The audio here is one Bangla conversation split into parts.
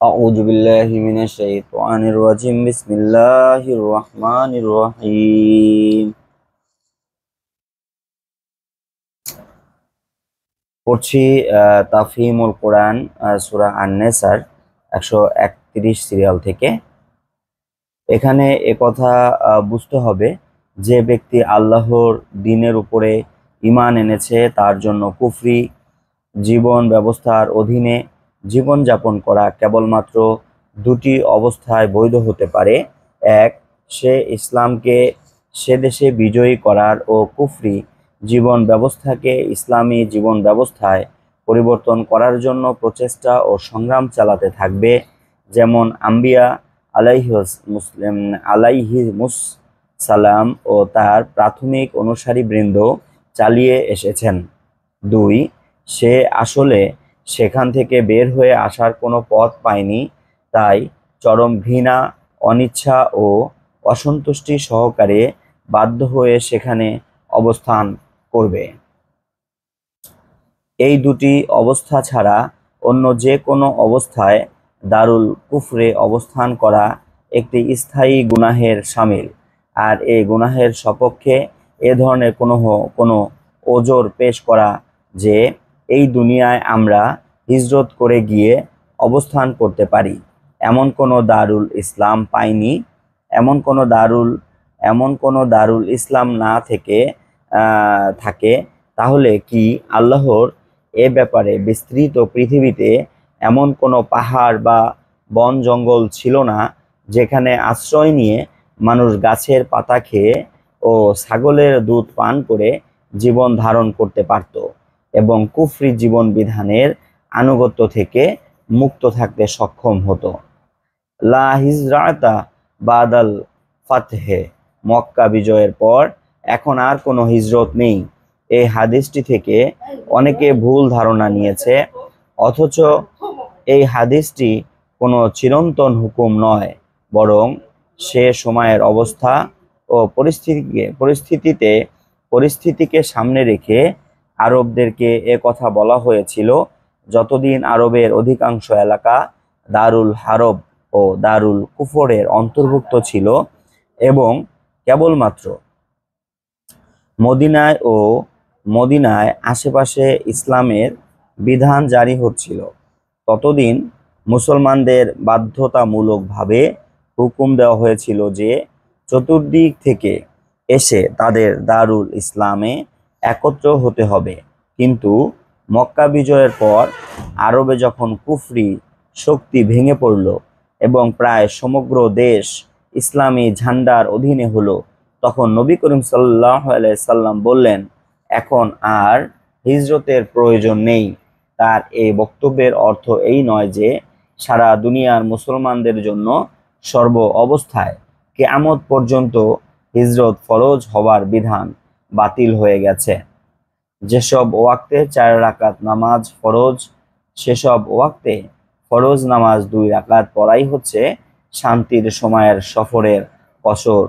أعوذ بالله من الشيطان الرجيم بسم الله الرحمن الرحيم পড়ছি তাফহিমুল কোরআন সূরা আন-নেসার 131 সিরিয়াল থেকে। এখানে একথা বুঝতে হবে যে ব্যক্তি আল্লাহর দ্বীনের উপরে ঈমান এনেছে তার জন্য কুফরি জীবন ব্যবস্থার অধীনে জীবনযাপন করা কেবলমাত্র দুটি অবস্থায় বৈধ হতে পারে। এক, সে ইসলামকে সে দেশে বিজয়ী করার ও কুফরি জীবন ব্যবস্থাকে ইসলামী জীবন ব্যবস্থায় পরিবর্তন করার জন্য প্রচেষ্টা ও সংগ্রাম চালাতে থাকবে, যেমন আম্বিয়া আলাইহিমুস সালাম ও তার প্রাথমিক অনুসারীবৃন্দ চালিয়ে এসেছেন। দুই, সে আসলে সেখান থেকে বের হয়ে আসার কোনো পথ পায়নি, তাই চরম ঘৃণা, অনিচ্ছা ও অসন্তুষ্টি সহকারে বাধ্য হয়ে সেখানে অবস্থান করবে। এই দুটি অবস্থা ছাড়া অন্য যে কোনো অবস্থায় দারুল কুফরে অবস্থান করা একটি স্থায়ী গুনাহের শামিল। আর এই গুনাহের সপক্ষে এ ধরনের কোনো ওজর পেশ করা যে এই দুনিয়ায় আমরা হিজরত করে গিয়ে অবস্থান করতে পারি, এমন কোনো দারুল ইসলাম পাইনি, এমন কোনো দারুল ইসলাম না থাকে, তাহলে কি আল্লাহর এ ব্যাপারে বিস্তৃত পৃথিবীতে এমন কোনো পাহাড় বা বন জঙ্গল ছিল না যেখানে আশ্রয় নিয়ে মানুষ গাছের পাতা খেয়ে ও ছাগলের দুধ পান করে জীবন ধারণ করতে পারত এবং কুফরি জীবন বিধানের আনুগত্য থেকে মুক্ত থাকতে সক্ষম হতো। লা হিজরাতা বাদাল ফাতহে, মক্কা বিজয়ের পর এখন আর কোনো হিজরত নেই। এই হাদিসটি থেকে অনেকে ভুল ধারণা নিয়েছে, অথচ এই হাদিসটি কোনো চিরন্তন হুকুম নয়, বরং সে সময়ের অবস্থা ও পরিস্থিতিকে সামনে রেখে আরবদেরকে এ কথা বলা হয়েছিল যতদিন আরবের অধিকাংশ এলাকা দারুল হারব ও দারুল কুফরের অন্তর্ভুক্ত ছিল এবং কেবলমাত্র মদিনায় আশেপাশে ইসলামের বিধান জারি হচ্ছিল, ততদিন মুসলমানদের বাধ্যতামূলকভাবে হুকুম দেওয়া হয়েছিল যে চতুর্দিক থেকে এসে তাদের দারুল ইসলামে একত্র হতে হবে। কিন্তু মক্কা বিজয়ের পর আরবে যখন কুফরি শক্তি ভেঙে পড়ল এবং প্রায় সমগ্র দেশ ইসলামী ঝান্ডার অধীনে হলো, তখন নবী করিম সাল্লাল্লাহু আলাইহি সাল্লাম বললেন, এখন আর হিজরতের প্রয়োজন নেই। তার এই বক্তব্যের অর্থ এই নয় যে সারা দুনিয়ার মুসলমানদের জন্য সর্ব অবস্থায় কিয়ামত পর্যন্ত হিজরত ফরজ হওয়ার বিধান বাতিল হয়ে গেছে। যেসব ওয়াক্তে 4 রাকাত নামাজ ফরজ, সেসব ওয়াক্তে ফরজ নামাজ 2 রাকাত পড়াই হচ্ছে শান্তির সময়ের সফরের কসর।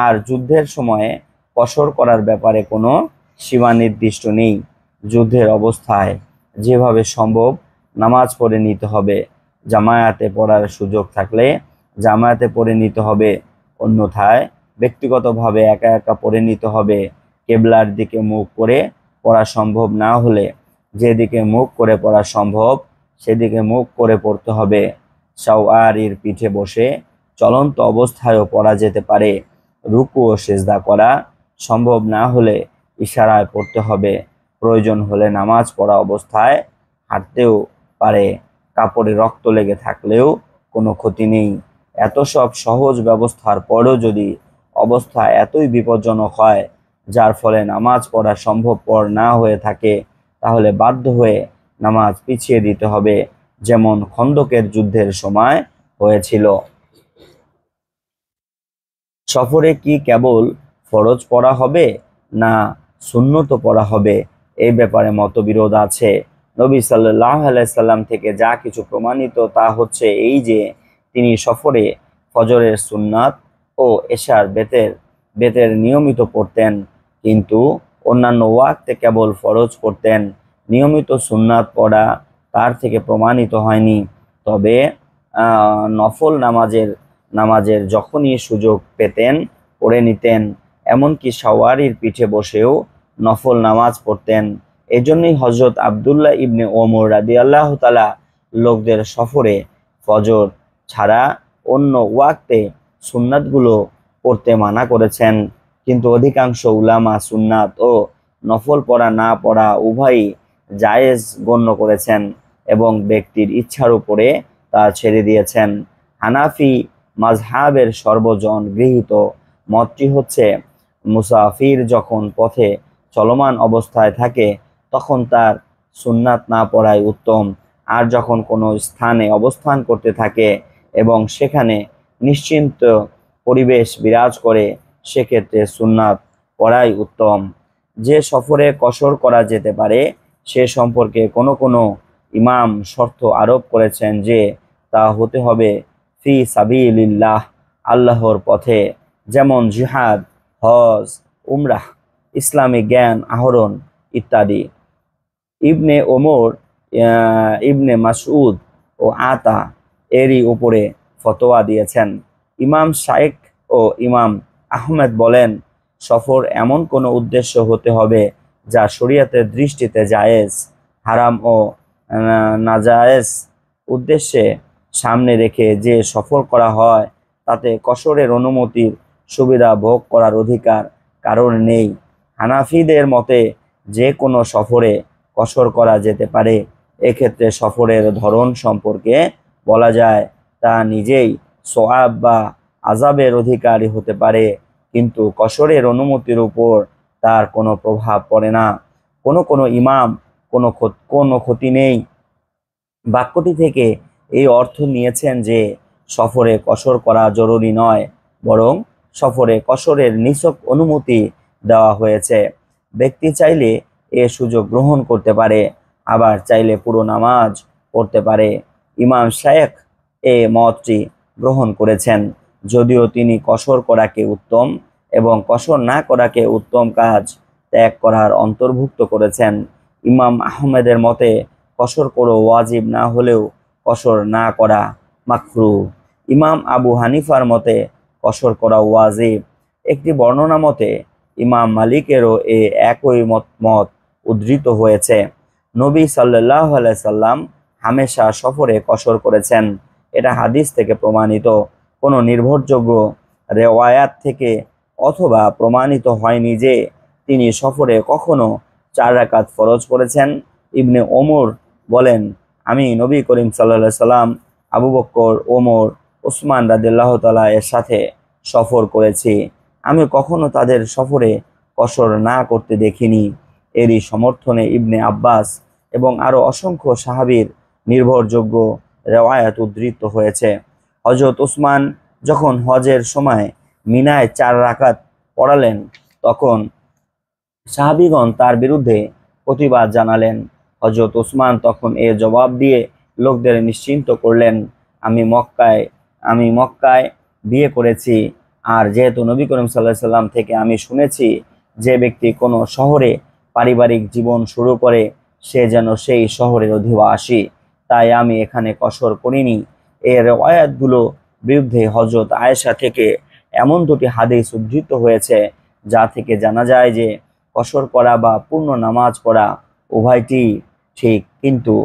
আর যুদ্ধের সময়ে কসর করার ব্যাপারে কোনো সীমা নির্দিষ্ট নেই। যুদ্ধের অবস্থায় যেভাবে সম্ভব নামাজ পড়ে নিতে হবে, জামায়াতে পড়ার সুযোগ থাকলে জামায়াতে পড়ে নিতে হবে, অন্যথায় ব্যক্তিগতভাবে একা একা পড়ে নিতে হবে। কেবলার দিকে মুখ করে পড়া সম্ভব না হলে যেদিকে মুখ করে পড়া সম্ভব সেদিকে মুখ করে পড়তে হবে। সাওয়ারির পিঠে বসে চলন্ত অবস্থায়ও পড়া যেতে পারে। রুকু ও সিজদা করা সম্ভব না হলে ইশারায় পড়তে হবে। প্রয়োজন হলে নামাজ পড়া অবস্থায় হাঁটতেও পারে। কাপড়ে রক্ত লেগে থাকলেও কোনো ক্ষতি নেই। এত সব সহজ ব্যবস্থার পরেও যদি অবস্থা এতই বিপজ্জনক হয় যার ফলে নামাজ পড়া সম্ভবপর না হয়ে থাকে, তাহলে বাধ্য হয়ে নামাজ পিছিয়ে দিতে হবে, যেমন খন্দকের যুদ্ধের সময় হয়েছিল। সফরে কি কেবল ফরজ পড়া হবে না সুন্নত পড়া হবে, এই ব্যাপারে মতবিরোধ আছে। নবী সাল্লাল্লাহু আলাইহি সাল্লাম থেকে যা কিছু প্রমাণিত তা হচ্ছে এই যে তিনি সফরে ফজরের সুন্নাত ও এশার বেতের নিয়মিত পড়তেন, কিন্তু অন্যান্য ওয়াক্তে কেবল ফরজ পড়তেন। নিয়মিত সুন্নাত পড়া তার থেকে প্রমাণিত হয়নি। তবে নফল নামাজের যখনই সুযোগ পেতেন পড়ে নিতেন, এমনকি সাওয়ারির পিঠে বসেও নফল নামাজ পড়তেন। এজন্যই হযরত আব্দুল্লাহ ইবনে ওমর রাদিয়াল্লাহু তাআলা লোকদের সফরে ফজর ছাড়া অন্য ওয়াক্তে সুন্নাতগুলো পড়তে মানা করেছেন। কিন্তু অধিকাংশ উলামা সুন্নাত ও নফল পড়া না পড়া উভয়ই জায়েজ গণ্য করেছেন এবং ব্যক্তির ইচ্ছার উপরে তা ছেড়ে দিয়েছেন। হানাফি মাযহাবের সর্বজন গৃহীত মতটি হচ্ছে, মুসাফির যখন পথে চলমান অবস্থায় থাকে তখন তার সুন্নাত না পড়াই উত্তম, আর যখন কোনো স্থানে অবস্থান করতে থাকে এবং সেখানে নিশ্চিন্ত পরিবেশ বিরাজ করে সেক্ষেত্রে সুন্নাত পড়াই উত্তম। যে সফরে কসর করা যেতে পারে সে সম্পর্কে কোনো ইমাম শর্ত আরোপ করেছেন যে তা হতে হবে ফি সাবিলিল্লাহ, আল্লাহর পথে, যেমন জিহাদ, হজ, উমরাহ, ইসলামী জ্ঞান আহরণ ইত্যাদি। ইবনে ওমর, ইবনে মাসউদ ও আতা এরই উপরে ফতোয়া দিয়েছেন। ইমাম শাইখ ও ইমাম আহমেদ বলেন, সফর এমন কোনো উদ্দেশ্য হতে হবে যা শরীয়তের দৃষ্টিতে জায়েজ। হারাম ও নাজায়েজ উদ্দেশ্যে সামনে রেখে যে সফর করা হয় তাতে কসরের অনুমতির সুবিধা ভোগ করার অধিকার কারণ নেই। হানাফিদের মতে যে কোনো সফরে কসর করা যেতে পারে। এক্ষেত্রে সফরের ধরন সম্পর্কে বলা যায় তা নিজেই সওয়াব বা আযাবের অধিকারী হতে পারে, কিন্তু কসরের অনুমতির উপর তার কোনো প্রভাব পড়ে না। কোনো ইমাম কোনো ক্ষতি নেই বাক্যটি থেকে এই অর্থ নিয়েছেন যে সফরে কসর করা জরুরি নয়, বরং সফরে কসরের নিছক অনুমতি দেওয়া হয়েছে। ব্যক্তি চাইলে এ সুযোগ গ্রহণ করতে পারে, আবার চাইলে পুরো নামাজ পড়তে পারে। ইমাম শাইখ এ মতটি গ্রহণ করেছেন, যদিও তিনি কসর করাকে উত্তম এবং কসর না করাকে উত্তম কাজ ত্যাগ করার অন্তর্ভুক্ত করেছেন। ইমাম আহমেদের মতে কসর করো ওয়াজিব না হলেও কসর না করা মাকরুহ। ইমাম আবু হানিফার মতে কসর করা ওয়াজিব। একটি বর্ণনা মতে ইমাম মালিকেরও একই মত উদ্ধৃত হয়েছে। নবী সাল্লাল্লাহু আলাইহি সাল্লাম হামেশা সফরে কসর করেছেন। এটা হাদিস থেকে প্রমাণিত, কোনো নির্ভরযোগ্য রেওয়ায়াত থেকে অথবা প্রমাণিত হয়নি যে তিনি সফরে কখনো 4 রাকাত ফরজ করেছেন। ইবনে ওমর বলেন, আমি নবী করিম সাল্লাল্লাহু আলাইহি সাল্লাম, আবু বকর, ওমর, ওসমান রাদিয়াল্লাহু তাআলা এর সাথে সফর করেছি। আমি কখনো তাদের সফরে কসর না করতে দেখিনি। এরই সমর্থনে ইবনে আব্বাস এবং আরো অসংখ্য সাহাবীর নির্ভরযোগ্য রেওয়ায়াত উদ্ধৃত হয়েছে। হযরত ওসমান যখন হজের সময় মিনায় 4 রাকাত পড়ালেন তখন সাহাবীগণ তার বিরুদ্ধে প্রতিবাদ জানালেন। হযরত ওসমান তখন এর জবাব দিয়ে লোকদের নিশ্চিন্ত করলেন, আমি মক্কায় বিয়ে করেছি, আর যেহেতু নবী করিম সাল্লাল্লাহু আলাইহি সাল্লাম থেকে আমি শুনেছি যে ব্যক্তি কোনো শহরে পারিবারিক জীবন শুরু করে সে যেন সেই শহরের অধিবাসী, তাই আমি এখানে কসর করিনি। এর রিওয়ায়াতগুলো বিরুদ্ধে হযরত আয়েশা থেকে এমন 2টি হাদিস উদ্ধৃত হয়েছে যা থেকে জানা যায় যে কসর করা বা পূর্ণ নামাজ পড়া উভয়টি ঠিক, কিন্তু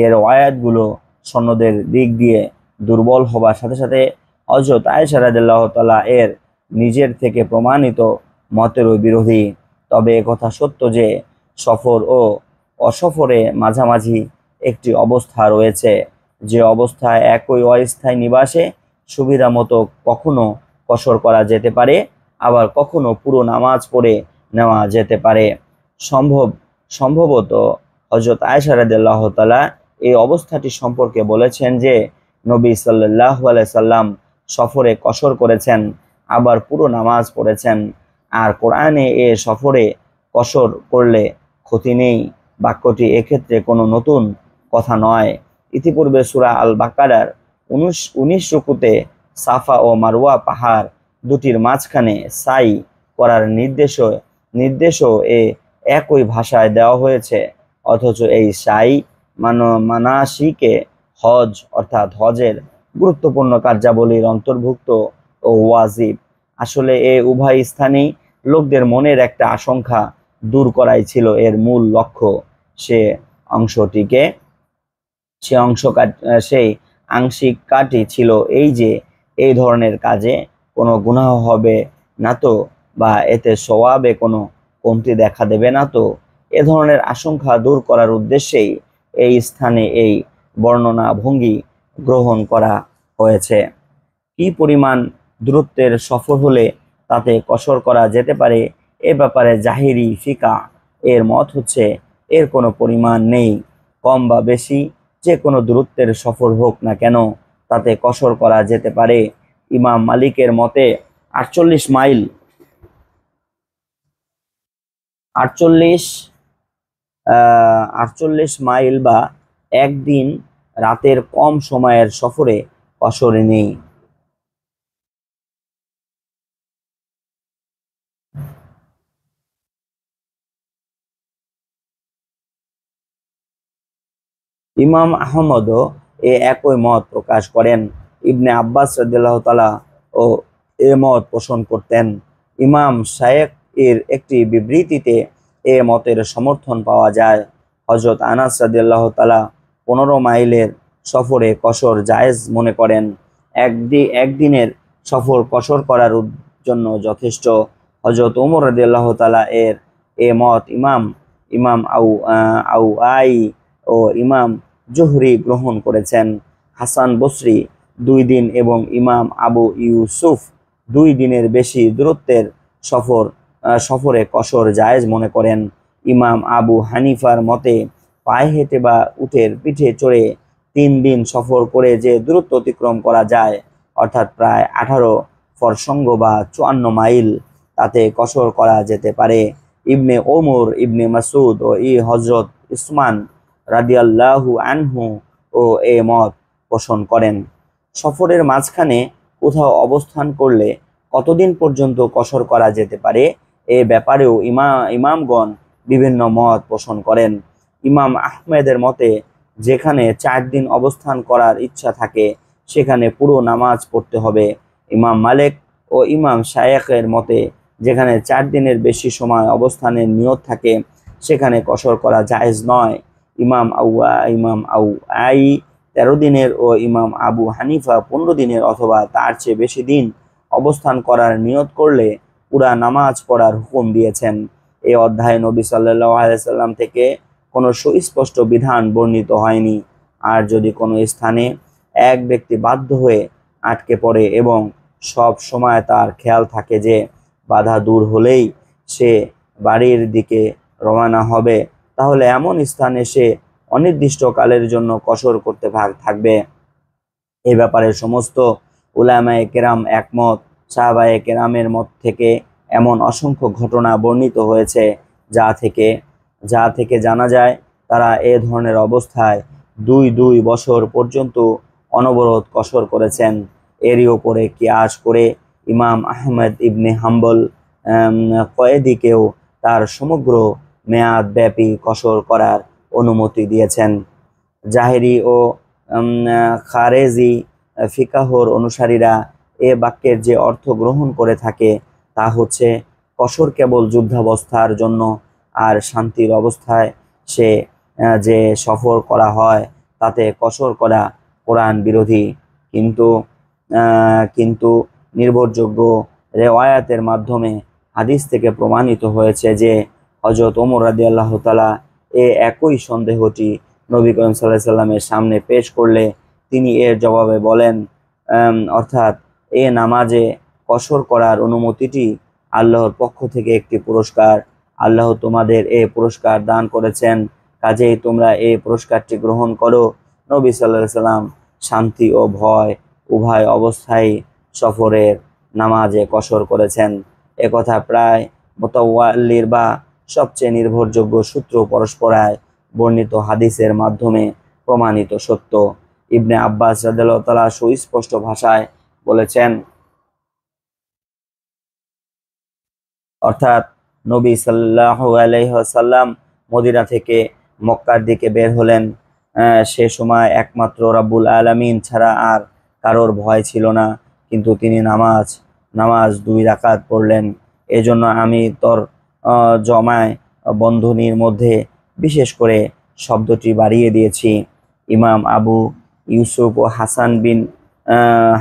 এর রিওয়ায়াতগুলো সনদের দিক দিয়ে দুর্বল হবার সাথে সাথে হযরত আয়েশা রাদিয়াল্লাহু তাআলা এর নিজের থেকে প্রমাণিত মতেরও বিরোধী। তবে একথা সত্য যে সফর ও অসফরে মাঝামাঝি একটি অবস্থা রয়েছে, যে অবস্থায় একই অস্থায়ী নিবাসে সুবিধা মতো কখনো কসর করা যেতে পারে, আবার কখনো পুরো নামাজ পড়ে নেওয়া যেতে পারে। সম্ভবত হযরত আয়েশা রাদিয়াল্লাহু তাআলা এই অবস্থাটি সম্পর্কে বলেছেন যে নবী সাল্লাল্লাহু আলাইহি সাল্লাম সফরে কসর করেছেন, আবার পুরো নামাজ পড়েছেন। আর কোরআনে সফরে কসর করলে ক্ষতি নেই বাক্যটি এক্ষেত্রে কোনো নতুন কথা নয়। ইতিপূর্বে সূরা আল বাকারার 19 রুকুতে সাফা ও মারওয়া পাহাড় দুটির মাঝখানে সাই করার নির্দেশও একই ভাষায় দেওয়া হয়েছে, অথচ এই সাই মানাসিকে হজ অর্থাৎ হজের গুরুত্বপূর্ণ কার্যাবলীর অন্তর্ভুক্ত ও ওয়াজিব। আসলে উভয় স্থানেই লোকদের মনের একটা আশঙ্কা দূর করাই ছিল এর মূল লক্ষ্য। সে অংশটিকে সে অংশ সেই আংশিক কাটি ছিল এই যে এই ধরনের কাজে কোনো গুনাহ হবে না তো, বা এতে সওয়াবে কোনো কমতি দেখা দেবে না তো। এ ধরনের আশঙ্কা দূর করার উদ্দেশ্যেই এই স্থানে এই বর্ণনা ভঙ্গি গ্রহণ করা হয়েছে। কি পরিমাণ দূরত্বের সফর হলে তাতে কসর করা যেতে পারে, এ ব্যাপারে জাহিরি ফিকা এর মত হচ্ছে এর কোনো পরিমাণ নেই। কম বা বেশি যে কোনো দূরত্বের সফর হোক না কেন তাতে কসর করা যেতে পারে। ইমাম মালিকের মতে 48 মাইল 48 48 মাইল বা একদিন রাতের কম সময়ের সফরে কসর নেই। ইমাম আহমদও একই মত প্রকাশ করেন। ইবনে আব্বাস রাদিয়াল্লাহু তাআলা ও মত পোষণ করতেন। ইমাম শায়েখ এর একটি বিবৃতিতে মতের সমর্থন পাওয়া যায়। হযরত আনাস রাদিয়াল্লাহু তাআলা 15 মাইলের সফরে কসর জায়েজ মনে করেন। একদিনের সফর কসর করার জন্য যথেষ্ট। হযরত ওমর রাদিয়াল্লাহু তাআলা এর মত ইমাম ইমাম আউ আউ আই ও ইমাম জুহরি গ্রহণ করেছেন। হাসান বসরি 2 দিন এবং ইমাম আবু ইউসুফ 2 দিনের বেশি দূরত্বের সফরে কসর জায়েজ মনে করেন। ইমাম আবু হানিফার মতে পায়ে হেঁটে বা উটের পিঠে চড়ে 3 দিন সফর করে যে দূরত্ব অতিক্রম করা যায়, অর্থাৎ প্রায় 18 ফরসঙ্গ বা 54 মাইল, তাতে কসর করা যেতে পারে। ইবনে ওমর, ইবনে মাসুদ ও হযরত উসমান রাদিয়াল্লাহু আনহু ও মত পোষণ করেন। সফরের মাঝখানে কোথাও অবস্থান করলে কতদিন পর্যন্ত কসর করা যেতে পারে এ ব্যাপারেও ইমামগণ বিভিন্ন মত পোষণ করেন। ইমাম আহমেদের মতে যেখানে 4 দিন অবস্থান করার ইচ্ছা থাকে সেখানে পুরো নামাজ পড়তে হবে। ইমাম মালিক ও ইমাম শায়েখের মতে যেখানে 4 দিনের বেশি সময় অবস্থানের নিয়ত থাকে সেখানে কসর করা জায়েজ নয়। ইমাম আউ আই 13 দিনের ও ইমাম আবু হানিফা 15 দিনের অথবা তার চেয়ে বেশি দিন অবস্থান করার নিয়ত করলে পুরা নামাজ পড়ার হুকুম দিয়েছেন। এই অধ্যায়ে নবী সাল্লাল্লাহু আলাইহি সাল্লাম থেকে কোনো সুস্পষ্ট বিধান বর্ণিত হয়নি। আর যদি কোনো স্থানে এক ব্যক্তি বাধ্য হয়ে আটকে পড়ে এবং সব সময় তার খেয়াল থাকে যে বাধা দূর হলেই সে বাড়ির দিকে রওনা হবে, তাহলে এমন স্থানে সে অনির্দিষ্টকালের জন্য কসর করতে থাকবে। এ ব্যাপারে সমস্ত উলামায়ে কেরাম একমত। সাহাবায়ে কেরামের মত থেকে এমন অসংখ্য ঘটনা বর্ণিত হয়েছে যা থেকে জানা যায় তারা এ ধরনের অবস্থায় 2 বছর পর্যন্ত অনবরত কসর করেছেন। এরই ওপরে কিয়াস করে ইমাম আহমদ ইবনে হাম্বল কয়েদিকেও তার সমগ্র মেয়াদ ব্যাপী কসর করার অনুমতি দিয়েছেন। জাহেরি ও খারেজি ফিকাহর অনুসারীরা এ বাক্যের যে অর্থ গ্রহণ করে থাকে তা হচ্ছে কসর কেবল যুদ্ধাবস্থার জন্য, আর শান্তির অবস্থায় সে যে সফর করা হয় তাতে কসর করা কোরআন বিরোধী। কিন্তু কিন্তু নির্ভরযোগ্য রেওয়ায়াতের মাধ্যমে হাদিস থেকে প্রমাণিত হয়েছে যে হযরত ওমর রাদিয়াল্লাহু তাআলা একই সন্দেহটি নবী করিম সাল্লাল্লাহু আলাইহি সাল্লামের সামনে পেশ করলে তিনি এর জবাবে বলেন, অর্থাৎ নামাজে কসর করার অনুমতিটি আল্লাহর পক্ষ থেকে একটি পুরস্কার। আল্লাহ তোমাদের পুরস্কার দান করেছেন, কাজেই তোমরা পুরস্কারটি গ্রহণ করো। নবী সাল্লাল্লাহু আলাইহি সাল্লাম শান্তি ও ভয় উভয় অবস্থায় সফরের নামাজে কসর করেছেন। একথা প্রায় মুতাওয়াল্লির বা সবচেয়ে নির্ভরযোগ্য সূত্র পরস্পরায় বর্ণিত হাদিসের মাধ্যমে প্রমাণিত সত্য। ইবনে আব্বাস রাদিয়াল্লাহু তাআলা সুস্পষ্ট ভাষায় বলেছেন, অর্থাৎ নবী সাল্লাল্লাহু আলাইহি ওয়াসাল্লাম মদিনা থেকে মক্কার দিকে বের হলেন। সে সময় একমাত্র রাব্বুল আলামিন ছাড়া আর কারোর ভয় ছিল না, কিন্তু তিনি নামাজ 2 রাকাত পড়লেন। এজন্য আমি তোর জমায় বন্ধনীর মধ্যে বিশেষ করে শব্দটি বাড়িয়ে দিয়েছি। ইমাম আবু ইউসুফ ও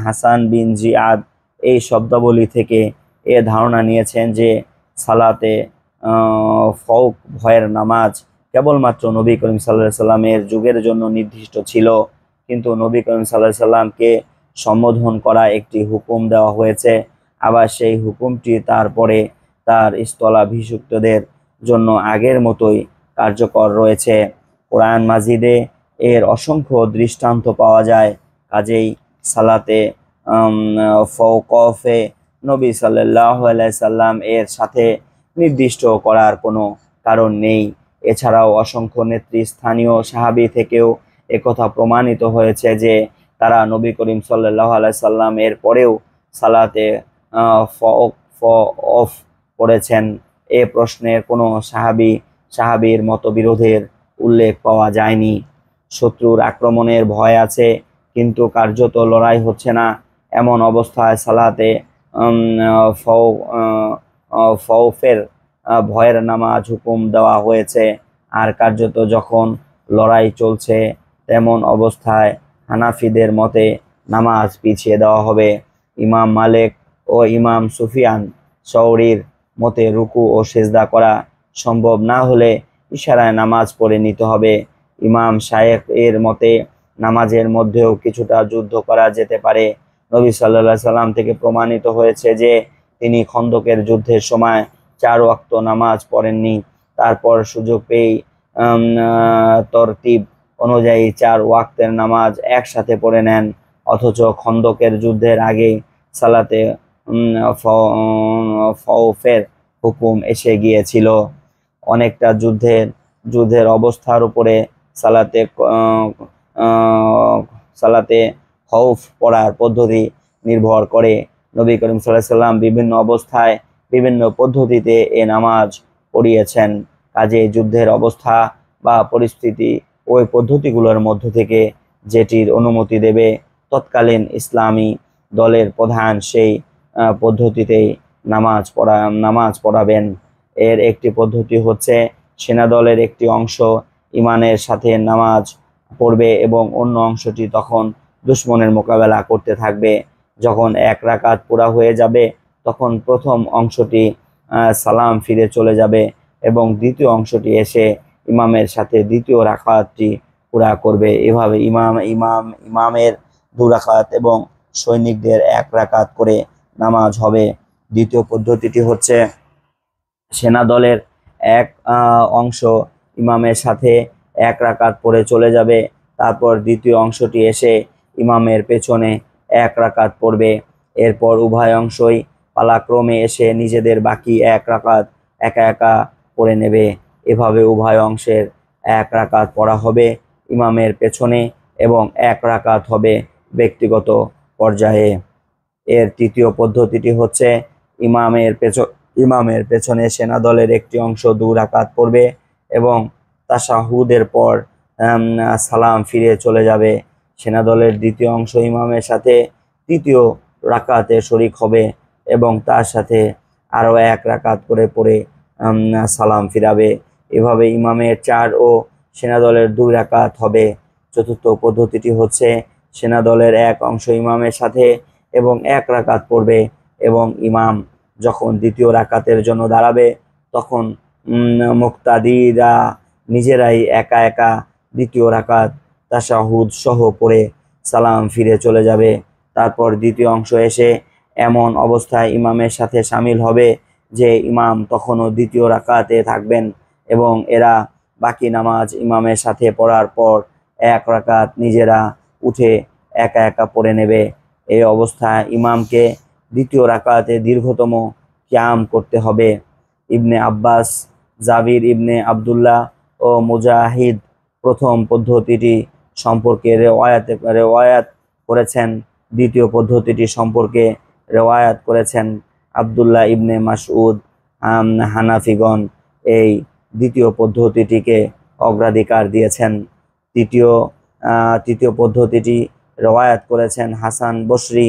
হাসান বিন জিয়াদ এই শব্দাবলী থেকে এ ধারণা নিয়েছেন যে সালাতে ফৌক ভয়ের নামাজ কেবলমাত্র নবী করিম সাল্লাল্লাহু আলাইহি সাল্লামের যুগের জন্য নির্দিষ্ট ছিল, কিন্তু নবী করিম সাল্লাল্লাহু আলাইহি সাল্লামকে সম্বোধন করা একটি হুকুম দেওয়া হয়েছে। আবার সেই হুকুমটি তারপরে তার স্থলাভিষিক্তদের জন্য আগের মতোই কার্যকর রয়েছে। কোরআন মাজিদে এর অসংখ্য দৃষ্টান্ত পাওয়া যায়। কাজেই সালাতে ফওকফে নবী সাল্লাল্লাহু আলাইহি সাল্লাম এর সাথে নির্দিষ্ট করার কোনো কারণ নেই। এছাড়াও অসংখ্য নেতৃস্থানীয় সাহাবী থেকেও একথা প্রমাণিত হয়েছে যে তারা নবী করিম সাল্লাল্লাহু আলাইহি সাল্লাম এর পরেও সালাতে ফওকফ পড়েছেন। এ প্রশ্নের কোনো সাহাবীর মতবিরোধের উল্লেখ পাওয়া যায়নি। শত্রুর আক্রমণের ভয় আছে, কিন্তু কার্যত লড়াই হচ্ছে না, এমন অবস্থায় সালাতে ফওফের ভয়ের নামাজ হুকুম দেওয়া হয়েছে। আর কার্যত যখন লড়াই চলছে তেমন অবস্থায় হানাফিদের মতে নামাজ পিছিয়ে দেওয়া হবে। ইমাম মালিক ও ইমাম সুফিয়ান সওরীর মতে রুকু ও সেজদা করা সম্ভব না হলে ইশারায় নামাজ পড়ে নিতে হবে। ইমাম শায়েখ এর মতে নামাজের মধ্যেও কিছুটা যুদ্ধ করা যেতে পারে। নবী সাল্লাল্লাহু আলাইহি সাল্লাম থেকে প্রমাণিত হয়েছে যে তিনি খন্দকের যুদ্ধের সময় 4 ওয়াক্ত নামাজ পড়েননি। তারপর সুযোগ পেয়ে তরতিব অনুযায়ী 4 ওয়াক্তের নামাজ একসাথে পড়ে নেন। অথচ খন্দকের যুদ্ধের আগে সালাতে ফওফের হুকুম এসে গিয়েছিল। অনেকটা যুদ্ধের অবস্থার উপরে সালাতে খৌফ পড়ার পদ্ধতি নির্ভর করে। নবী করিম সাল্লাল্লাহু আলাইহি সাল্লাম বিভিন্ন অবস্থায় বিভিন্ন পদ্ধতিতে এ নামাজ পড়িয়েছেন। কাজে যুদ্ধের অবস্থা বা পরিস্থিতি ওই পদ্ধতিগুলোর মধ্য থেকে যেটির অনুমতি দেবে তৎকালীন ইসলামী দলের প্রধান সেই পদ্ধতিতেই নামাজ পড়াবেন। এর একটি পদ্ধতি হচ্ছে সেনাদলের একটি অংশ ইমানের সাথে নামাজ পড়বে এবং অন্য অংশটি তখন দুশমনের মোকাবেলা করতে থাকবে। যখন 1 রাকাত পুরা হয়ে যাবে তখন প্রথম অংশটি সালাম ফিরে চলে যাবে এবং দ্বিতীয় অংশটি এসে ইমামের সাথে দ্বিতীয় রাকাতটি পুরা করবে। এভাবে ইমামের 2 রাকাত এবং সৈনিকদের 1 রাকাত করে নামাজ হবে। দ্বিতীয় পদ্ধতিটি হচ্ছে সেনাদলের এক অংশ ইমামের সাথে 1 রাকাত পড়ে চলে যাবে, তারপর দ্বিতীয় অংশটি এসে ইমামের পেছনে 1 রাকাত পড়বে। এরপর উভয় অংশই পালাক্রমে এসে নিজেদের বাকি 1 রাকাত একা একা পড়ে নেবে। এভাবে উভয় অংশের 1 রাকাত পড়া হবে ইমামের পেছনে এবং 1 রাকাত হবে ব্যক্তিগত পর্যায়ে। এর তৃতীয় পদ্ধতিটি হচ্ছে ইমামের পেছনে সেনাদলের একটি অংশ 2 রাকাত পড়বে এবং তাশাহুদের পর সালাম ফিরে চলে যাবে। সেনাদলের দ্বিতীয় অংশ ইমামের সাথে তৃতীয় রাকাতে শরিক হবে এবং তার সাথে আরও 1 রাকাত করে পড়ে সালাম ফিরাবে। এভাবে ইমামের 4 ও সেনাদলের 2 রাকাত হবে। চতুর্থ পদ্ধতিটি হচ্ছে সেনাদলের 1 অংশ ইমামের সাথে এবং 1 রাকাত পড়বে এবং ইমাম যখন দ্বিতীয় রাকাতের জন্য দাঁড়াবে তখন মুক্তাদিরা নিজেরাই একা একা দ্বিতীয় রাকাত তাশাহুদ সহ পড়ে সালাম ফিরে চলে যাবে। তারপর দ্বিতীয় অংশ এসে এমন অবস্থায় ইমামের সাথে শামিল হবে যে ইমাম তখনও দ্বিতীয় রাকাতে থাকবেন এবং এরা বাকি নামাজ ইমামের সাথে পড়ার পর 1 রাকাত নিজেরা উঠে একা একা পড়ে নেবে। এই অবস্থায় ইমামকে দ্বিতীয় রাকাতে দীর্ঘতম কিয়াম করতে হবে। ইবনে আব্বাস, জাবির ইবনে আব্দুল্লাহ ও মুজাহিদ প্রথম পদ্ধতিটি সম্পর্কে রেওয়ায়াত করেছেন। দ্বিতীয় পদ্ধতিটি সম্পর্কে রেওয়ায়াত করেছেন আব্দুল্লাহ ইবনে মাসউদ। হানাফিগণ এই দ্বিতীয় পদ্ধতিটিকে অগ্রাধিকার দিয়েছেন। তৃতীয় পদ্ধতিটি রওয়ায়াত করেছেন হাসান বসরি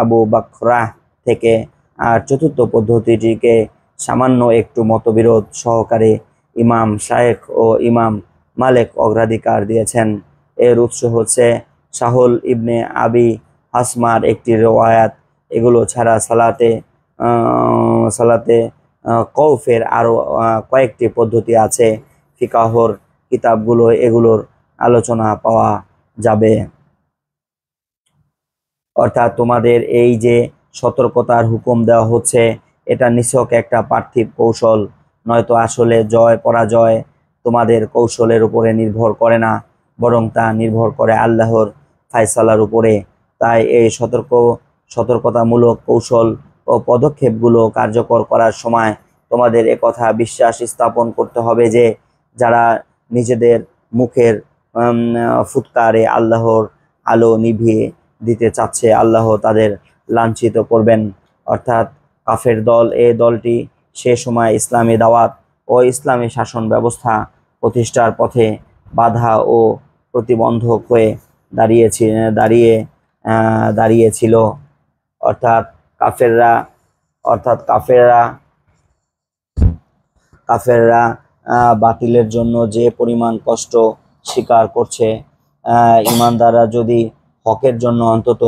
আবু বাকরাহ থেকে। আর চতুর্থ পদ্ধতিটিকে সামান্য একটু মতবিরোধ সহকারে ইমাম শায়েখ ও ইমাম মালিক অগ্রাধিকার দিয়েছেন। এর উৎস হচ্ছে সাহুল ইবনে আবি আসমার একটি রওয়ায়াত। এগুলো ছাড়া সালাতে কৌফের আরো কয়েকটি পদ্ধতি আছে। ফিকাহর কিতাবগুলো এগুলোর আলোচনা পাওয়া যাবে। অর্থাৎ তোমাদের এই যে সতর্কতার হুকুম দেওয়া হচ্ছে, এটা নিছক একটা পার্থিব কৌশল, নয়তো আসলে জয় পরাজয় তোমাদের কৌশলের উপরে নির্ভর করে না, বরং তা নির্ভর করে আল্লাহর ফায়সালার উপরে। তাই এই সতর্কতামূলক কৌশল ও পদক্ষেপগুলো কার্যকর করার সময় তোমাদের একথা বিশ্বাস স্থাপন করতে হবে যে যারা নিজেদের মুখের ফুৎকারে আল্লাহর আলো নিভিয়ে দিতে চাচ্ছে, আল্লাহ তাদের লাঞ্ছিত করবেন। অর্থাৎ কাফের দল, এই দলটি সে সময় ইসলামী দাওয়াত ও ইসলামী শাসন ব্যবস্থা প্রতিষ্ঠার পথে বাধা ও প্রতিবন্ধক হয়ে দাঁড়িয়েছিল। অর্থাৎ কাফেররা কাফেররা বাতিলের জন্য যে পরিমাণ কষ্ট স্বীকার করছে, ইমানদাররা যদি হকের জন্য অন্তত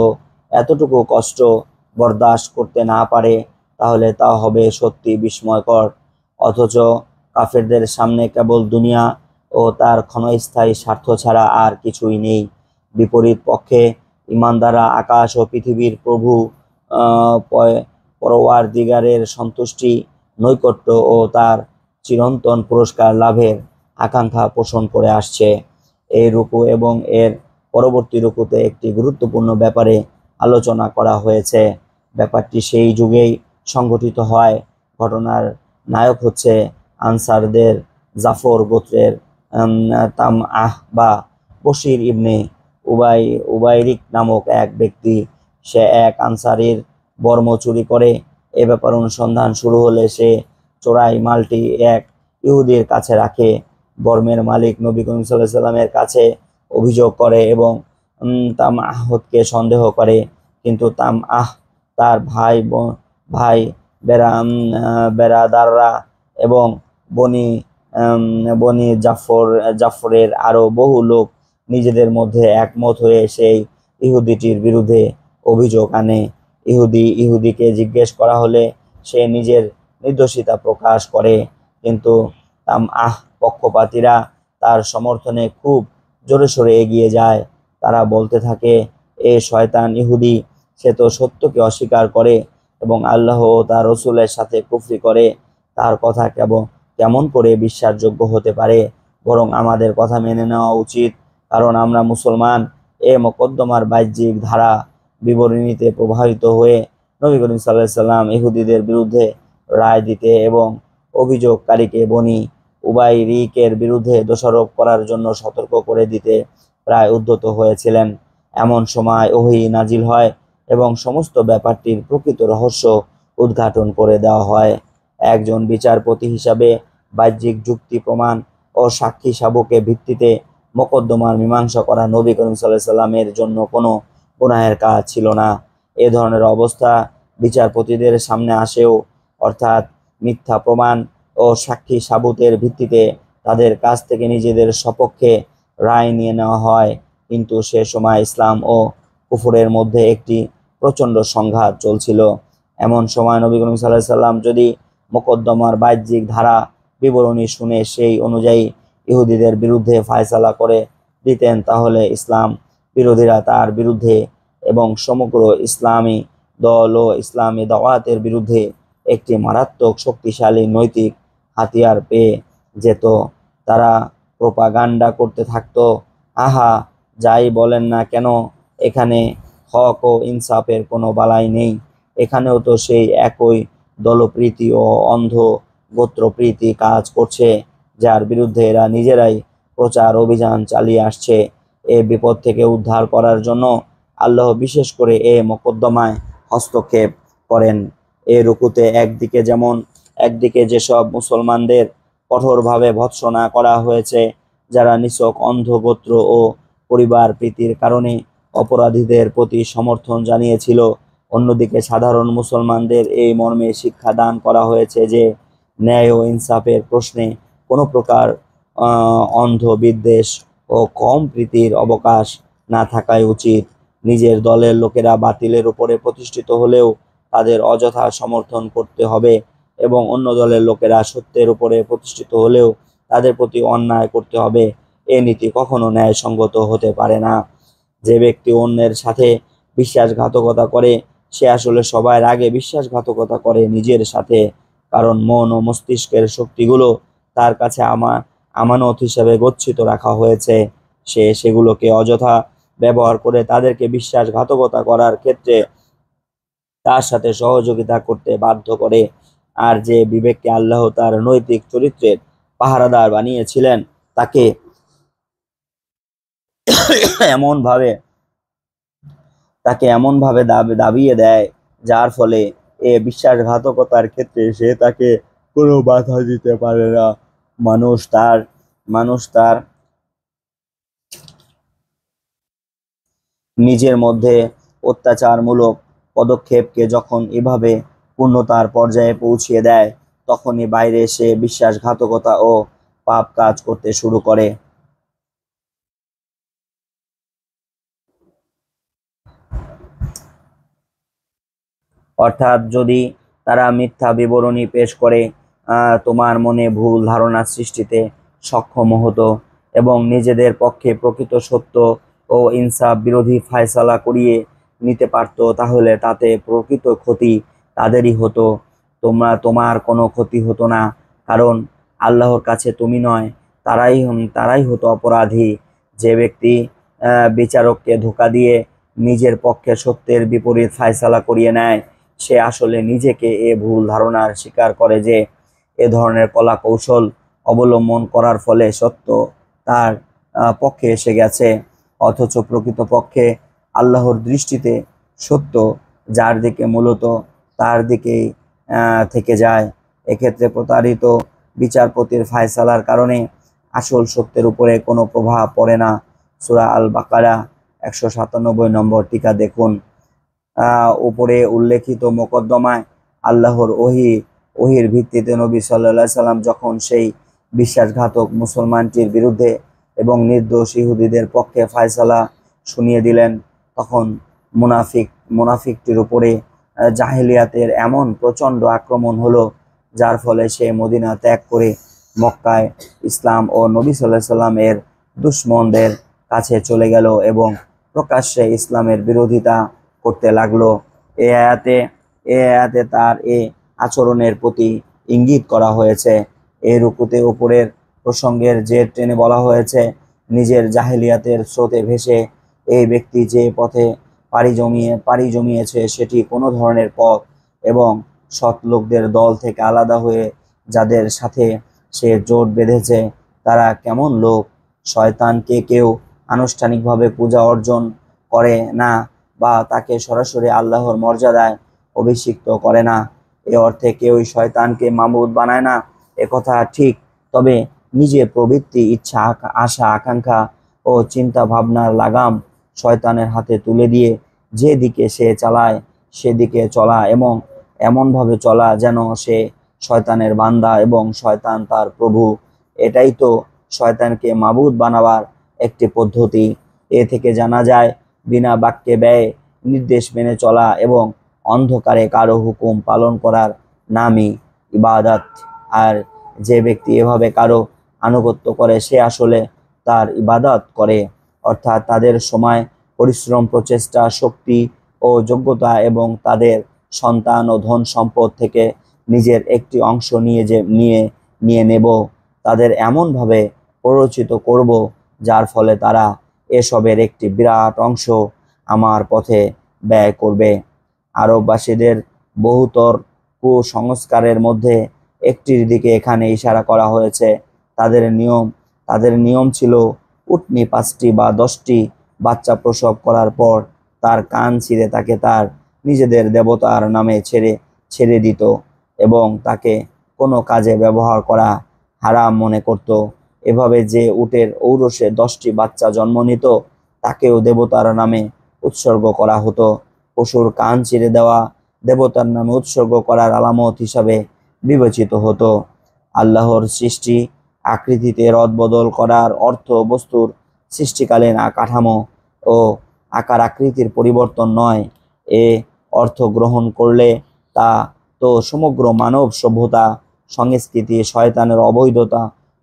এতটুকু কষ্ট বরদাস্ত করতে না পারে, তাহলে তা হবে সত্যি বিস্ময়কর। অথচ কাফেরদের সামনে কেবল দুনিয়া ও তার ক্ষণস্থায়ী স্বার্থ ছাড়া আর কিছুই নেই। বিপরীত পক্ষে ইমানদাররা আকাশ ও পৃথিবীর প্রভু পরওয়ারদিগারের সন্তুষ্টি, নৈকট্য ও তার চিরন্তন পুরস্কার লাভের আকাঙ্ক্ষা পোষণ করে আসছে। এই রুকু এবং এর পরবর্তী রুকুতে একটি গুরুত্বপূর্ণ ব্যাপারে আলোচনা করা হয়েছে। ব্যাপারটি সেই যুগেই সংঘটিত হয়। ঘটনার নায়ক হচ্ছে আনসারদের জাফর গোত্রের তামআহ বা বশির ইবনে উবাইরিক নামক এক ব্যক্তি। সে এক আনসারীর বর্ম চুরি করে। এ ব্যাপার অনুসন্ধান শুরু হলে সে চোরাই মালটি এক ইহুদির কাছে রাখে। বর্মের মালিক নবী করিম সাল্লাল্লাহু আলাইহি সাল্লামের কাছে অভিযোগ করে এবং তামআহকে সন্দেহ করে, কিন্তু তামআহ তার ভাই বেরাদাররা এবং বনি জাফরের আরো বহু লোক নিজেদের মধ্যে একমত হয়ে সেই ইহুদিটির বিরুদ্ধে অভিযোগ আনে। ইহুদিকে জিজ্ঞেস করা হলে সে নিজের নির্দোষিতা প্রকাশ করে, কিন্তু তামআহ পক্ষপাতীরা তার সমর্থনে খুব জোরে সোরে এগিয়ে যায়। তারা বলতে থাকে, এ শয়তান ইহুদি, সে তো সত্যকে অস্বীকার করে এবং আল্লাহ ও তার রসুলের সাথে কুফরি করে। তার কথা কেমন করে বিশ্বাসযোগ্য হতে পারে? বরং আমাদের কথা মেনে নেওয়া উচিত, কারণ আমরা মুসলমান। এ মোকদ্দমার বাহ্যিক ধারা বিবরণীতে প্রভাবিত হয়ে নবী করিম সাল্লাল্লাহু আলাইহি সাল্লাম ইহুদিদের বিরুদ্ধে রায় দিতে এবং অভিযোগকারীকে বনি উবাইরিকের বিরুদ্ধে দোষারোপ করার জন্য সতর্ক করে দিতে প্রায় উদ্যত হয়েছিলেন। এমন সময় ওহী নাজিল হয় এবং সমস্ত ব্যাপারটির প্রকৃত রহস্য উদ্ঘাটন করে দেওয়া হয়। একজন বিচারপতি হিসাবে বাহ্যিক যুক্তি প্রমাণ ও সাক্ষী সাবকের ভিত্তিতে মোকদ্দমার মীমাংসা করা নবী করিম সাল্লাল্লাহু আলাইহি সাল্লামের জন্য কোনো গুনাহের কাজ ছিল না। এ ধরনের অবস্থা বিচারপতিদের সামনে আসেও, অর্থাৎ মিথ্যা প্রমাণ ও সাক্ষী সাবুতের ভিত্তিতে তাদের কাছ থেকে নিজেদের সপক্ষে রায় নিয়ে নেওয়া হয়। কিন্তু সে সময় ইসলাম ও কুফরের মধ্যে একটি প্রচণ্ড সংঘাত চলছিল। এমন সময় নবী করিম সাল্লাল্লাহু আলাইহি সাল্লাম যদি মোকদ্দমার বাহ্যিক ধারা বিবরণী শুনে সেই অনুযায়ী ইহুদিদের বিরুদ্ধে ফায়সালা করে দিতেন, তাহলে ইসলাম বিরোধীরা তার বিরুদ্ধে এবং সমগ্র ইসলামী দল ও ইসলামী দাওয়াতের বিরুদ্ধে একটি মারাত্মক শক্তিশালী নৈতিক হাতিয়ার পেয়ে যেত। তারা প্রোপাগান্ডা করতে থাকতো, আহা, যাই বলেন না কেন, এখানে হক ও ইনসাফের কোনো বালাই নেই। এখানেও তো সেই একই দলপ্রীতি ও অন্ধ গোত্রপ্রীতি কাজ করছে, যার বিরুদ্ধে এরা নিজেরাই প্রচার অভিযান চালিয়ে আসছে। এ বিপদ থেকে উদ্ধার করার জন্য আল্লাহ বিশেষ করে এ মোকদ্দমায় হস্তক্ষেপ করেন। এ রুকুতে একদিকে যেসব মুসলমানদের কঠোরভাবে ভৎসনা করা হয়েছে, যারা নিছক অন্ধ গোত্র ও পরিবার প্রীতির কারণে অপরাধীদের প্রতি সমর্থন জানিয়েছিল। অন্যদিকে সাধারণ মুসলমানদের এই মর্মে শিক্ষা দান করা হয়েছে যে ন্যায় ও ইনসাফের প্রশ্নে কোনো প্রকার অন্ধ বিদ্বেষ ও কম প্রীতির অবকাশ না থাকাই উচিত। নিজের দলের লোকেরা বাতিলের উপরে প্রতিষ্ঠিত হলেও তাদের অযথা সমর্থন করতে হবে এবং অন্য দলের লোকেরা সত্যের উপরে প্রতিষ্ঠিত হলেও তাদের প্রতি অন্যায় করতে হবে। এ নীতি কখনো ন্যায়সঙ্গত হতে পারে না। যে ব্যক্তি অন্যের সাথে বিশ্বাসঘাতকতা করে সে আসলে সবার আগে বিশ্বাসঘাতকতা করে নিজের সাথে, কারণ মন ও মস্তিষ্কের শক্তিগুলো তার কাছে আমানত হিসেবে গচ্ছিত রাখা হয়েছে। সে সেগুলোকে অযথা ব্যবহার করে তাদেরকে বিশ্বাসঘাতকতা করার ক্ষেত্রে তার সাথে সহযোগিতা করতে বাধ্য করে। আর যে বিবেককে আল্লাহ তার নৈতিক চরিত্রের পাহারাদার বানিয়েছিলেন তাকে এমনভাবে দাবিয়ে দেয় যার ফলে বিশ্বাসঘাতকতার ক্ষেত্রে সে তাকে কোনো বাধা দিতে পারে না। মানুষ তার নিজের মধ্যে অত্যাচারমূলক পদক্ষেপকে যখন এভাবে পূর্ণতার পর্যায়ে পৌঁছিয়ে দেয় তখনই বাইরে এসে বিশ্বাসঘাতকতা ও পাপ কাজ করতে শুরু করে। অর্থাৎ যদি তারা মিথ্যা বিবরণী পেশ করে তোমার মনে ভুল ধারণা সৃষ্টিতে সক্ষম হতো এবং নিজেদের পক্ষে প্রকৃত সত্য ও ইনসাফ বিরোধী ফায়সালা করিয়ে নিতে পারত, তাহলে তাতে প্রকৃত ক্ষতি তাদেরই হতো। তোমার কোনো ক্ষতি হতো না, কারণ আল্লাহর কাছে তুমি নয়, তারাই হতো অপরাধী। যে ব্যক্তি বিচারককে ধোঁকা দিয়ে নিজের পক্ষে সত্যের বিপরীত ফায়সালা করিয়ে নেয় সে আসলে নিজেকে এ ভুল ধারণার শিকার করে যে এ ধরনের কলা কৌশল অবলম্বন করার ফলে সত্য তার পক্ষে এসে গেছে, অথচ প্রকৃতপক্ষে আল্লাহর দৃষ্টিতে সত্য যার দিকে মূলত তার দিকেই থেকে যায়। এক্ষেত্রে প্রতারিত বিচারপতির ফায়সালার কারণে আসল সত্যের উপরে কোনো প্রভাব পড়ে না। সূরা আল বাকারা 197 নম্বর টিকা দেখুন। উপরে উল্লেখিত মোকদ্দমায় আল্লাহর ওহির ভিত্তিতে নবী সাল্লাল্লাহু আলাইহি সাল্লাম যখন সেই বিশ্বাসঘাতক মুসলমানটির বিরুদ্ধে এবং নির্দোষ ইহুদিদের পক্ষে ফায়সালা শুনিয়ে দিলেন তখন মুনাফিকটির উপরে জাহেলিয়াতের এমন প্রচণ্ড আক্রমণ হলো যার ফলে সে মদিনা ত্যাগ করে মক্কায় ইসলাম ও নবী সাল্লাল্লাহু আলাইহি সাল্লামের দুশমনদের কাছে চলে গেল এবং প্রকাশ্যে ইসলামের বিরোধিতা করতে লাগলো। এ আয়াতে তার আচরণের প্রতি ইঙ্গিত করা হয়েছে। এই রুকুতে উপরের প্রসঙ্গের জের টেনে বলা হয়েছে, নিজের জাহেলিয়াতের স্রোতে ভেসে এই ব্যক্তি যে পথে পাড়ি জমিয়েছে সেটি কোনো ধরনের পথ এবং সৎ লোকদের দল থেকে আলাদা হয়ে যাদের সাথে সে জোট বেঁধেছে তারা কেমন লোক। শয়তানকে কেউ আনুষ্ঠানিকভাবে পূজা অর্জন করে না বা তাকে সরাসরি আল্লাহর মর্যাদায় অভিষিক্ত করে না। এ অর্থে কেউই শয়তানকে মাবুদ বানায় না, একথা ঠিক। তবে নিজের প্রবৃত্তি, ইচ্ছা, আশা, আকাঙ্ক্ষা ও চিন্তা ভাবনার লাগাম শয়তানের হাতে তুলে দিয়ে যে দিকে সে চালায় সেদিকে চলা এবং এমনভাবে চলা যেন সে শয়তানের বান্দা এবং শয়তান তার প্রভু। এটাই তো শয়তানকে মাবুদ বানাবার একটি পদ্ধতি। এ থেকে জানা যায় বিনা বাক্যে ব্যয়ে নির্দেশ মেনে চলা এবং অন্ধকারে কারো হুকুম পালন করার নামই ইবাদত। আর যে ব্যক্তি এভাবে কারো আনুগত্য করে সে আসলে তার ইবাদত করে, অর্থাৎ তাদের সময়, পরিশ্রম, প্রচেষ্টা, শক্তি ও যোগ্যতা এবং তাদের সন্তান ও ধন সম্পদ থেকে নিজের একটি অংশ নিয়ে নেব, তাদের এমনভাবে প্ররোচিত করব যার ফলে তারা এসবের একটি বিরাট অংশ আমার পথে ব্যয় করবে। আরববাসীদের বহুতর কুসংস্কারের মধ্যে একটির দিকে এখানে ইশারা করা হয়েছে। তাদের নিয়ম ছিল উটনি 5টি বা 10টি বাচ্চা প্রসব করার পর তার কান ছিঁড়ে তাকে তার নিজেদের দেবতার নামে ছেড়ে দিত এবং তাকে কোনো কাজে ব্যবহার করা হারাম মনে করত। এভাবে যে উটের ঔরসে 10টি বাচ্চা জন্ম নিত তাকেও দেবতার নামে উৎসর্গ করা হতো। পশুর কান চিরে দেওয়া দেবতার নামে উৎসর্গ করার আলামত হিসাবে বিবেচিত হতো। আল্লাহর সৃষ্টি আকৃতিতে রদবদল করার অর্থ বস্তুর সৃষ্টিকালীন কাঠামো ও আকার আকৃতির পরিবর্তন নয়। এ অর্থ গ্রহণ করলে তা তো সমগ্র মানব সভ্যতা সংস্কৃতি শয়তানের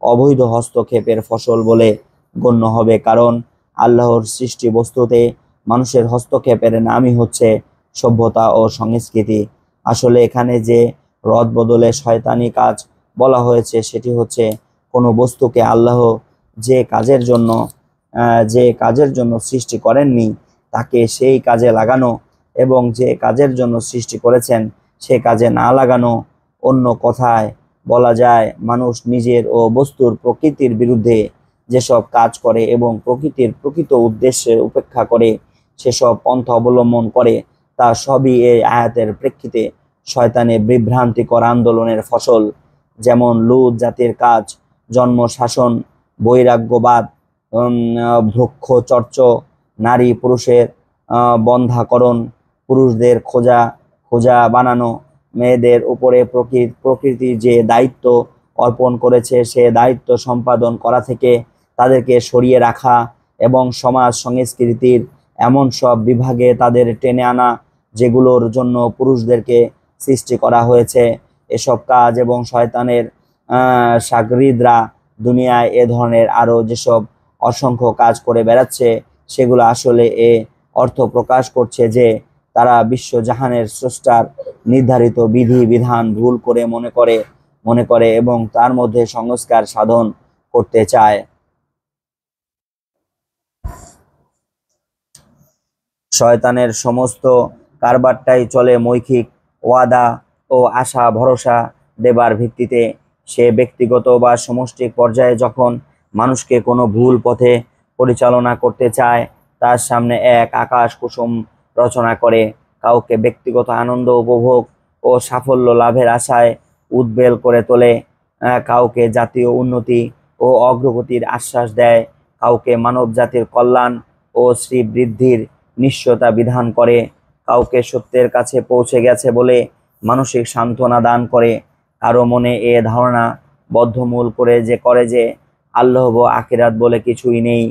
অবৈধ হস্তক্ষেপের ফসল বলে গণ্য হবে, কারণ আল্লাহর সৃষ্টি বস্তুতে মানুষের হস্তক্ষেপের নামই হচ্ছে সভ্যতা ও সংস্কৃতি। আসলে এখানে যে রদ বদলে শয়তানি কাজ বলা হয়েছে সেটি হচ্ছে কোনো বস্তুকে আল্লাহ যে কাজের জন্য সৃষ্টি করেননি তাকে সেই কাজে লাগানো, এবং যে কাজের জন্য সৃষ্টি করেছেন সে কাজে না লাগানো। অন্য কথায় বলা যায়, মানুষ নিজের ও বস্তুর প্রকৃতির বিরুদ্ধে যেসব কাজ করে এবং প্রকৃতির প্রকৃত উদ্দেশ্যে উপেক্ষা করে সেসব পন্থা অবলম্বন করে, তা সবই এই আয়াতের প্রেক্ষিতে শয়তানের বিভ্রান্তিকর আন্দোলনের ফসল। যেমন লুত জাতির কাজ, জন্ম শাসন, বৈরাগ্যবাদ, ভ্রক্ষচর্চ, নারী পুরুষের বন্ধাকরণ, পুরুষদের খোঁজা বানানো, মেয়েদের উপরে প্রকৃতি যে দায়িত্ব অর্পণ করেছে সে দায়িত্ব সম্পাদন করা থেকে তাদেরকে সরিয়ে রাখা, এবং সমাজ সংস্কৃতির এমন সব বিভাগে তাদের টেনে আনা যেগুলোর জন্য পুরুষদেরকে সৃষ্টি করা হয়েছে। এসব কাজ এবং শয়তানের শাগরিদরা দুনিয়ায় এ ধরনের আরও যেসব অসংখ্য কাজ করে বেড়াচ্ছে সেগুলো আসলে এ অর্থ প্রকাশ করছে যে তারা বিশ্বজাহানের স্রষ্টার নির্ধারিত বিধি বিধান ভুল করে মনে করে এবং তার মধ্যে সংস্কার সাধন করতে চায়। শয়তানের সমস্ত কারবারটাই চলে মৌখিক ওয়াদা ও আশা ভরসা দেবার ভিত্তিতে। সে ব্যক্তিগত বা সমষ্টিক পর্যায়ে যখন মানুষকে কোনো ভুল পথে পরিচালনা করতে চায় তার সামনে এক আকাশ কুসুম রচনা করে, কাউকে ব্যক্তিগত আনন্দ উপভোগ ও সাফল্য লাভের আশায় উদ্বেল করে তোলে, কাউকে জাতীয় উন্নতি ও অগ্রগতির আশ্বাস দেয়, কাউকে মানব জাতির কল্যাণ ও শ্রীবৃদ্ধির নিশ্চয়তা বিধান করে, কাউকে সত্যের কাছে পৌঁছে গেছে বলে মানসিক সান্ত্বনা দান করে। কারো মনে এ ধারণা বদ্ধমূল করে যে আল্লাহ ও আখিরাত বলে কিছুই নেই,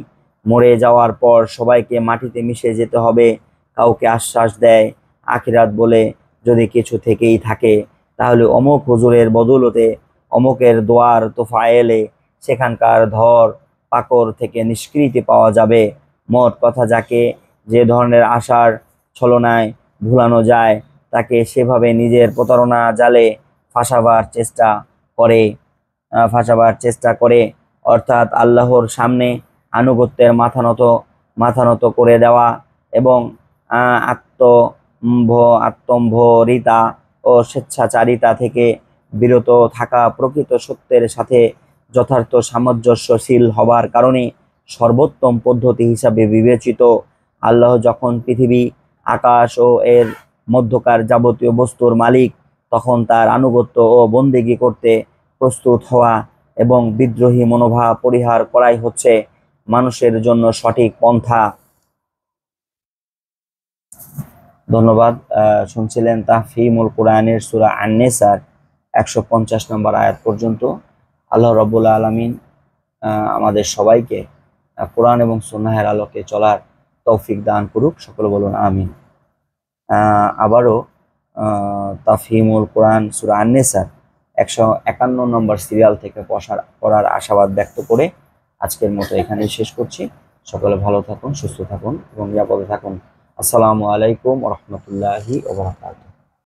মরে যাওয়ার পর সবাইকে মাটিতে মিশে যেতে হবে। কাউকে আশ্বাস দেয় আখিরাত বলে যদি কিছু থেকেই থাকে তাহলে অমুক হুজুরের বদৌলতে অমুকের দোয়ার তোফায়েলে সেখানকার ধর পাকর থেকে নিষ্কৃতি পাওয়া যাবে। মোট কথা, যাকে যে ধরনের আশার ছলনায় ভুলানো যায় তাকে সেভাবে নিজের প্রতারণা জালে ফাঁসাবার চেষ্টা করে, অর্থাৎ আল্লাহর সামনে আনুগত্যের মাথা নত করে দেওয়া এবং আত্মম্ভরিতা ও স্বেচ্ছাচারিতা থেকে বিরত থাকা প্রকৃত সত্যের সাথে যথার্থ সামঞ্জস্যশীল হবার কারণে সর্বোত্তম পদ্ধতি হিসাবে বিবেচিত। আল্লাহ যখন পৃথিবী আকাশ ও এর মধ্যকার যাবতীয় বস্তুর মালিক, তখন তার আনুগত্য ও বন্দেগী করতে প্রস্তুত হওয়া এবং বিদ্রোহী মনোভাব পরিহার করাই হচ্ছে মানুষের জন্য সঠিক পন্থা। ধন্যবাদ। শুনছিলেন তাফহিমুল কোরআনের সূরা আন-নিসার 150 নম্বর আয়াত পর্যন্ত। আল্লাহ রাব্বুল আলামিন আমাদের সবাইকে কোরআন এবং সুন্নাহের আলোকে চলার তৌফিক দান করুক, সকলে বলুন আমিন। আবারও তাফহিমুল কোরআন সূরা আন-নিসার 151 নম্বর সিরিয়াল থেকে পড়ার আশাবাদ ব্যক্ত করে আজকের মতো এখানেই শেষ করছি। সকলে ভালো থাকুন, সুস্থ থাকুন এবং নিরাপদে থাকুন। আসসালামু আলাইকুম ওয়া রাহমাতুল্লাহি ওয়া বারাকাতুহু।